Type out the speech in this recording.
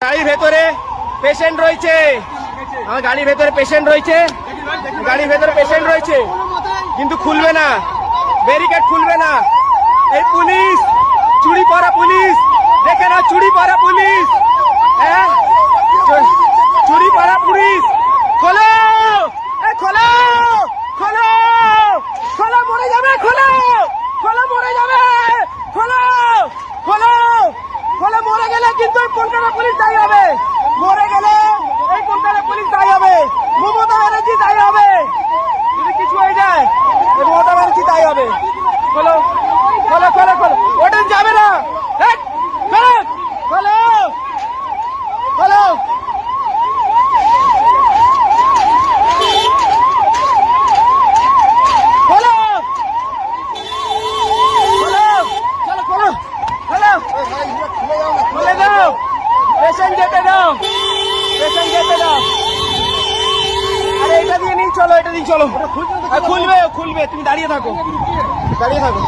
গাড়ির ভেতরে পেশেন্ট রয়েছে, আমার গাড়ির ভেতরে পেশেন্ট রয়েছে, গাড়ির ভেতরে পেশেন্ট রয়েছে, কিন্তু খুলবে না, ব্যারিকেড খুলবে না। এই পুলিশ, চুরি পরা পুলিশ, দেখে না চুরি পরা পুলিশ, হ্যাঁ চুরি পরা পুলিশ। খোলো, খোলো, খোলো, খোলো, মরে যাবে, খোলো, খোলো, মরে যাবে, খোলো, খোলো, খোলো, মরে গেলে কিন্তু কলকাতা পুলিশ দায়ী হবে, মরে গেলে এই কলকাতা পুলিশ দায়ী হবে, মমতা ব্যানার্জি দায়ী হবে, যদি কিছু হয়ে যায় মমতা ব্যানার্জি দায়ী হবে। খোলো, খোলো, খোলো, খোলো, ওটা যাবে না, খোলো, খোলো, খোলো। পেশেন্ট যেতে দাও, পেশেন্ট যেতে দাও। আরে এটা দিয়ে নিয়ে চলো, এটা দিয়ে চলো, খুলবে খুলবে, তুমি দাঁড়িয়ে থাকো, দাঁড়িয়ে থাকো।